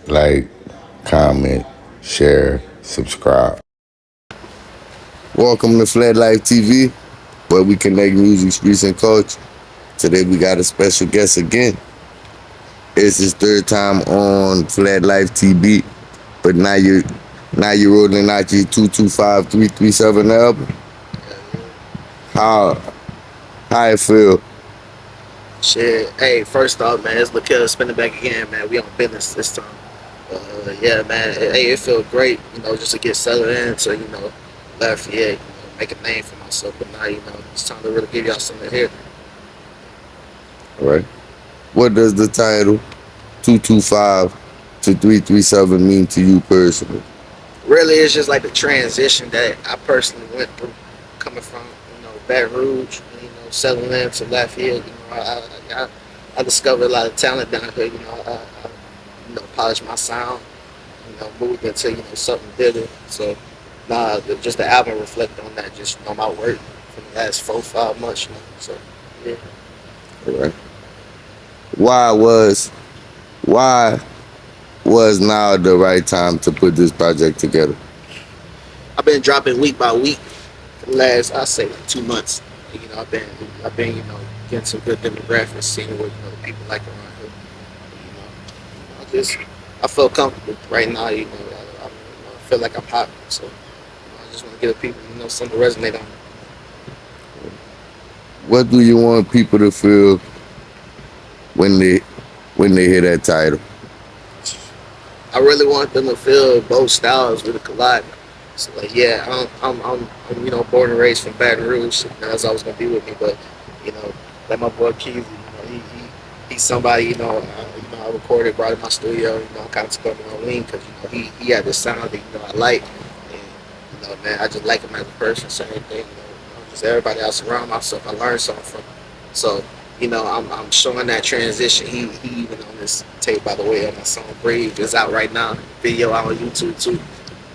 like, comment, share, subscribe. Welcome to Flat Life TV, where we connect music, streets, and culture. Today we got a special guest again. It's his third time on Flat Life TV, but now you're rolling out your 225337 album. How how it feel? Shit. Hey, first off, man, it's Li Kev spinning back again, man. We on business this time. Yeah, man. Hey, it feels great, just to get settled into, Lafayette, make a name for myself. But now, it's time to really give y'all something here. All right. What does the title 225 to 337 mean to you personally? Really, it's just like the transition that I personally went through, coming from, Baton Rouge, settling into Lafayette. I discovered a lot of talent down here. Polished my sound. Moved into something bigger. So, just the album reflect on that. Just my work for the last 4-5 months. So, yeah. All right. Why was now the right time to put this project together? I've been dropping week by week for the last, I say, 2 months. I've been getting some good demographics, seeing what the people like around here. I feel comfortable right now. I feel like I'm hot, so I just want to give people something to resonate on. What do you want people to feel when they hear that title? I really want them to feel both styles with a collide. So like, yeah, I'm born and raised from Baton Rouge. That's always gonna be with me. But like my boy Keezy, he's somebody I recorded, brought in my studio. I kind of took under my wing because he had this sound that I like, and man, I just like him as a person. Same thing, just everybody else around myself, I learned something from. So I'm showing that transition. He even on this tape, by the way, on my song "Brave" is out right now. Video out on YouTube too.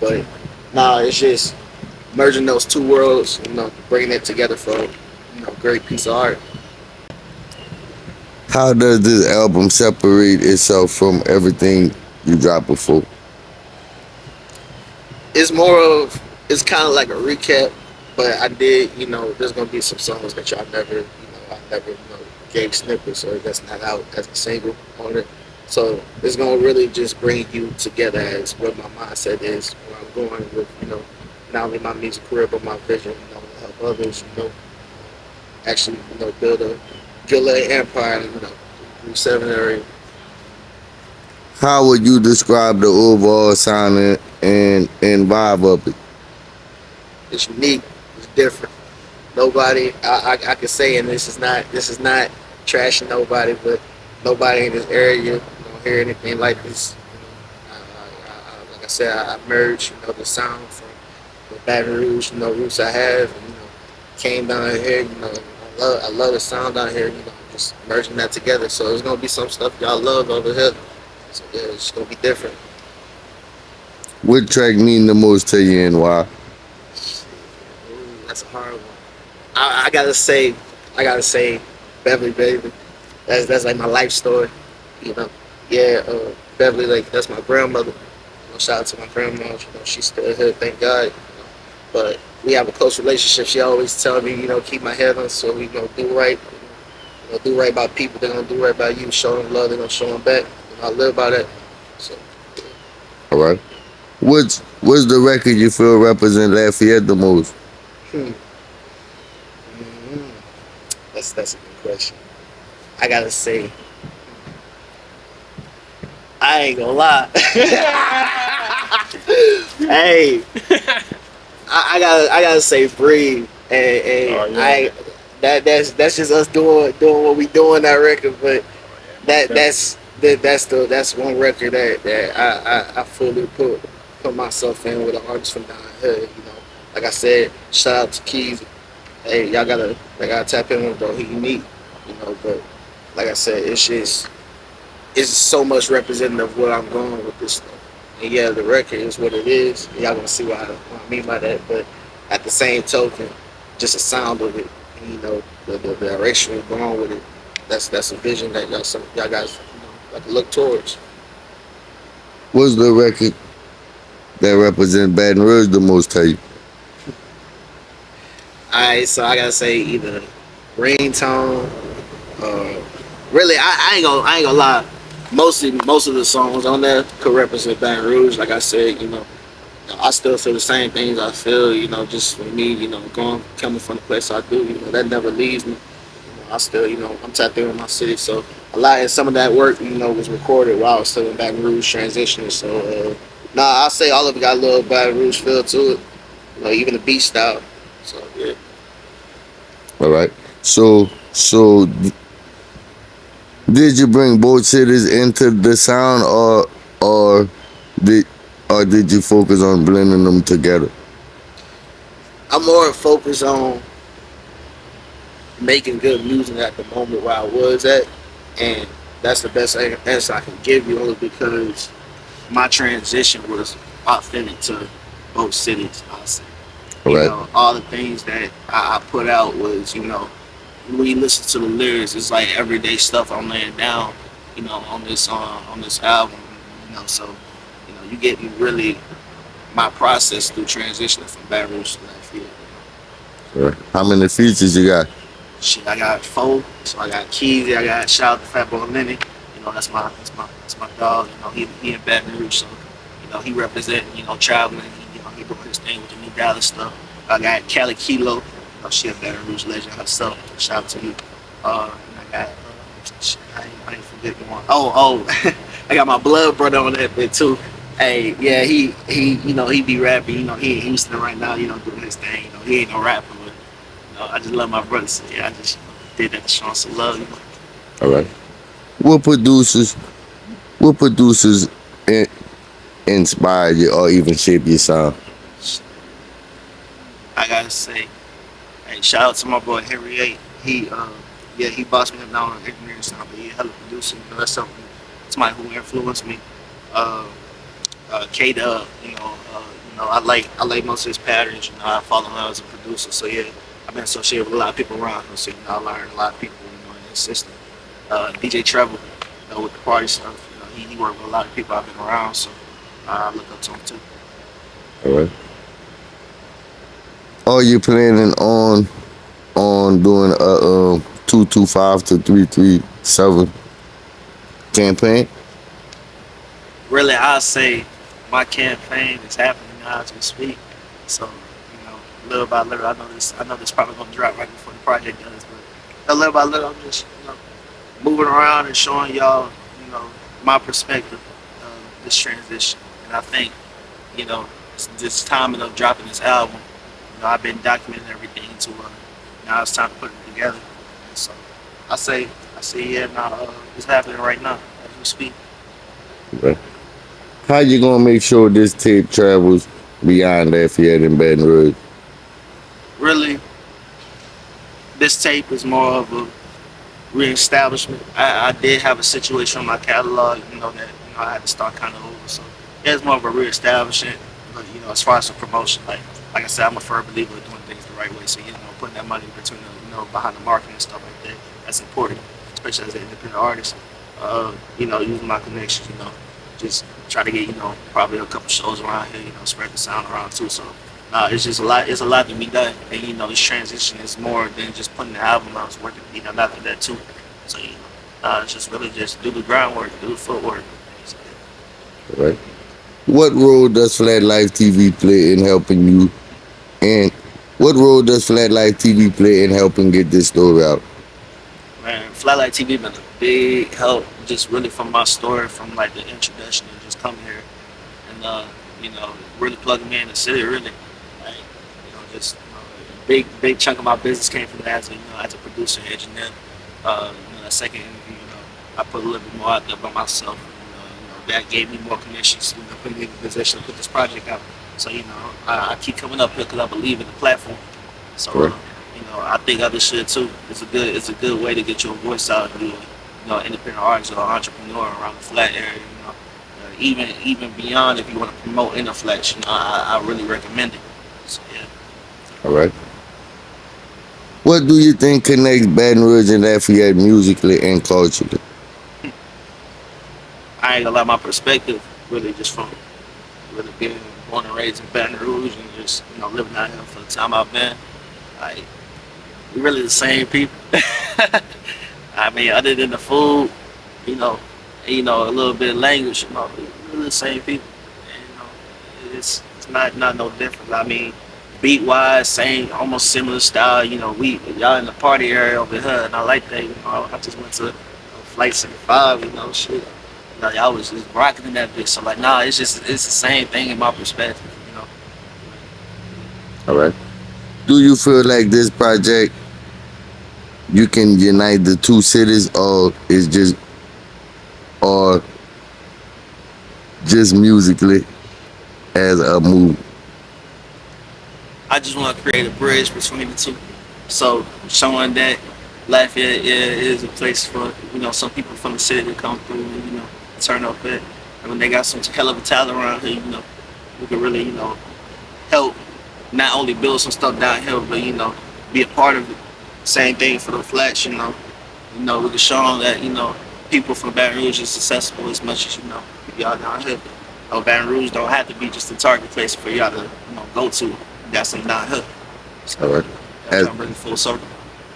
But it's just merging those two worlds. Bringing it together for a great piece of art. How does this album separate itself from everything you dropped before? It's kind of like a recap, but I did, there's gonna be some songs that y'all never, I never, gave snippets or that's not out as a single on it. So it's gonna really just bring you together as what my mindset is, where I'm going with, not only my music career but my vision, to help others, actually, build a good little empire, through 7 area. How would you describe the overall sound and vibe of it? It's unique. It's different. Nobody, I can say, and this is not trashing nobody, but nobody in this area don't hear anything like this. Like I said, I merged, the sound from the Baton Rouge, roots I have, and, came down here, I love the sound down here, just merging that together. So there's gonna be some stuff y'all love over here. So yeah, it's gonna be different. What track mean the most to you and why? That's a hard one. I gotta say, Beverly, baby. That's like my life story. Yeah, Beverly, like that's my grandmother. Shout out to my grandma. She's still here, thank God. But we have a close relationship. She always tell me, keep my head on, so we do right. Do right by people. They're gonna do right by you. Show them love. They're gonna show them back. I live by that. So. All right. What's the record you feel represent Lafayette the most? That's a good question. I gotta say, I ain't gonna lie. Hey, I gotta say breathe, and that's just us doing what we do on that record. But that's one record that I fully put myself in with an artist from down here. Like I said, shout out to Keys. Hey, y'all gotta tap in with bro. He unique, But like I said, it's so much representative of where I'm going with this stuff. And yeah, the record is what it is. Y'all gonna see what I mean by that. But at the same token, just the sound of it, the direction we're going with it. That's a vision that y'all guys, like to look towards. What's the record that represent Baton Rouge the most to you? Alright, so I gotta say either ringtone. Uh, really, I ain't gonna lie. Most of the songs on there could represent Baton Rouge. Like I said, I still feel the same things I feel. Just for me, coming from the place I do, that never leaves me. I still, I'm tapped in with my city. So a lot and some of that work, was recorded while I was still in Baton Rouge transitioning. So I say all of it got a little Baton Rouge feel to it. Even the beat style. So yeah. All right. So did you bring both cities into the sound, or did or did you focus on blending them together? I'm more focused on making good music at the moment where I was at, and that's the best answer I can give you, only because my transition was authentic to both cities. I say, All right. all the things that I put out was, when you listen to the lyrics, it's like everyday stuff I'm laying down, on this album, So, you getting really my process through transitioning from Baton Rouge to Lafayette. All right. How many features you got? Shit, I got four. So I got Keezy, I got shout out to Fat Boy Lenny. That's my dog. He in Baton Rouge, so he representing. Traveling. He doing his thing with the New Dallas stuff. I got Cali Kilo. She a Baton Rouge legend herself. Shout out to you. And I got shit, I ain't forgetting one. Oh, I got my blood brother on that bit too. Hey, yeah, he be rapping. He in Houston right now. Doing his thing. He ain't no rapper, but I just love my brothers. So, yeah, I just did that to show some love. All right. What producers? What producers in, inspired you or even shape your sound? I gotta say, hey, shout out to my boy Henry A. He bossed me up now on engineering sound, but he hella producer. That's something. Somebody who influenced me. Uh, K Dub, I like most of his patterns. I follow him as a producer. So yeah, I've been associated with a lot of people around him. So I learned a lot of people, in his system. DJ Treble, with the party stuff. He worked with a lot of people I've been around. So I look up to him too. All right. Are you planning on doing a 225 to 337 campaign? Really, I say my campaign is happening now as we speak. So, little by little, I know this probably gonna drop right before the project does, but little by little, I'm just, moving around and showing y'all, my perspective of this transition. And I think, this timing of dropping this album, I've been documenting everything to now it's time to put it together. And so I say, yeah, now it's happening right now as we speak. Right. How you gonna make sure this tape travels beyond Lafayette and Baton Rouge? Really, this tape is more of a reestablishment. I did have a situation on my catalog, that I had to start kind of over. So yeah, it's more of a reestablishment. But as far as the promotion, like I said, I'm a firm believer of doing things the right way. So putting that money between behind the marketing and stuff like that, that's important, especially as an independent artist. Using my connections, just try to get probably a couple shows around here, spread the sound around too. So it's just a lot. It's a lot to be done, and this transition is more than just putting the album out. It's working, after that too. So it's just really just do the groundwork, do the footwork. Right. What role does Flat Life TV play in helping you? And what role does Flat Life TV play in helping get this story out? Man, Flatlight TV been a big help, just really from my story, from like the introduction and just coming here and really plugging me in the city. Really, like just big chunk of my business came from that as a producer and engineer. That second interview, I put a little bit more out there by myself. That gave me more connections. Put me in a position to put this project out. So I keep coming up here because I believe in the platform. So. Correct. I think others should too. It's a good way to get your voice out. Independent artist or entrepreneur around the flat area. Even beyond if you want to promote in the flat, I really recommend it. So yeah. All right. What do you think connects Baton Rouge and Lafayette musically and culturally? I ain't gonna lie, my perspective. really just from really being born and raised in Baton Rouge and just living out here for the time I've been. Like we really the same people. I mean, other than the food, you know, a little bit of language, we really the same people. And, it's not no different. I mean, beat wise, same, almost similar style. We y'all in the party area over here, and I like that. I just went to Flight 75. Shit. Y'all was just rocking in that bitch. So like, nah, it's the same thing in my perspective. All right. Do you feel like this project you can unite the two cities, or just musically as a move? I just want to create a bridge between the two. So showing that Lafayette is a place for some people from the city to come through and turn up at. And when they got some hell of a talent around here, we can really help not only build some stuff down here, but be a part of it. Same thing for the flats, we can show them that people from Baton Rouge is accessible as much as y'all down here. Baton Rouge don't have to be just a target place for y'all to go to. You got some down here. So, all right. That's bring full circle.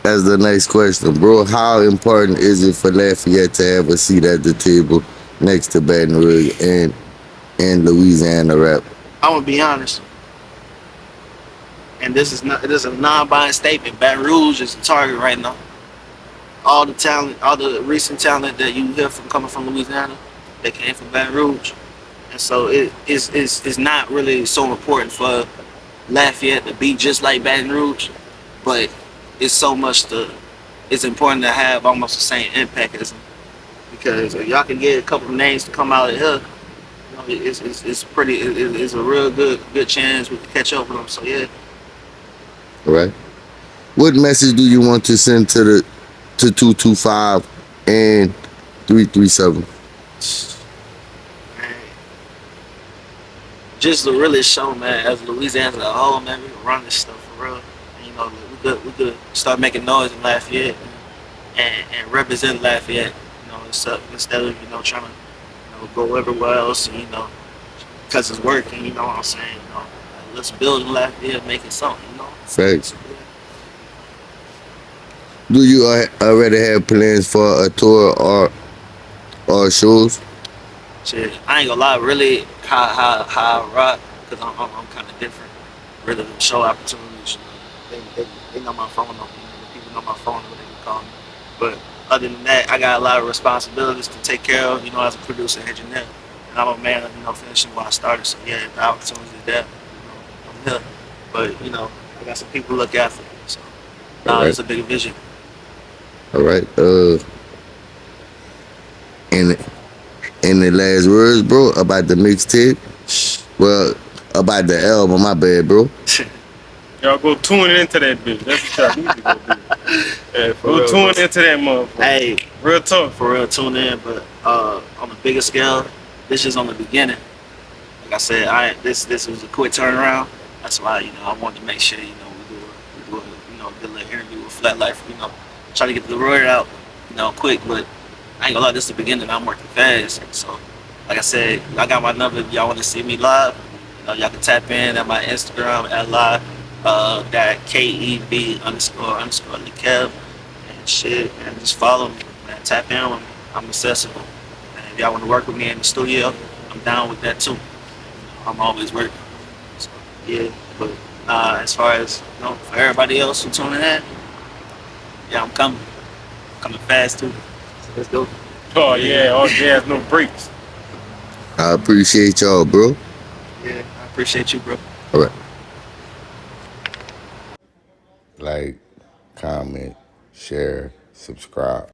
As the next question, bro, how important is it for Lafayette to have a seat at the table next to Baton Rouge and Louisiana rap? I'm gonna be honest, and this is a non-biased statement. Baton Rouge is the target right now. All the talent, all the recent talent that you hear from coming from Louisiana, they came from Baton Rouge, and so it's not really so important for Lafayette to be just like Baton Rouge, but it's important to have almost the same impact as them, because if y'all can get a couple of names to come out of here, it's a real good chance we can catch up with them. So yeah. All right. What message do you want to send to 225 and 337? Man, just to really show, man, as Louisiana as a whole, man, we can run this stuff for real. And, we could start making noise in Lafayette and represent Lafayette. Instead of trying to go everywhere else, and, because it's working. You know what I'm saying? Let's build in Lafayette, make it something. Thanks. Do you already have plans for a tour or shows? Shit, I ain't gonna lie. Really, how I rock, because I'm kind of different. Really, the show opportunities. They know my phone number. People know my phone number. They can call me. But other than that, I got a lot of responsibilities to take care of. As a producer and engineer, and I'm a man of finishing what I started. So yeah, the opportunity is there. I'm here. But I got some people to look after. So Right. It's a bigger vision. All right. In the last words, bro, about the mixtape. Well, about the album, my bad, bro. Y'all go tune into that bitch. That's what y'all need to go do. Yeah, go tune into that motherfucker. Hey, real talk. For real, tune in. But on a bigger scale, this is on the beginning. Like I said, this was a quick turnaround. That's why I wanted to make sure we do a good little interview with Flat Life. Try to get the word out quick. But I ain't gonna lie, this is the beginning. I'm working fast. So like I said, I got my number. If y'all want to see me live, y'all can tap in at my Instagram at live. That KEV _ Li Kev and shit, and just follow me, man. Tap in with me. I'm accessible. And if y'all want to work with me in the studio, I'm down with that too. I'm always working. So, yeah, but as far as for everybody else who's tuning in, yeah, I'm coming. Coming fast too. So let's go. Oh yeah, all gas, no brakes. I appreciate y'all, bro. Yeah, I appreciate you, bro. All right. Like, comment, share, subscribe.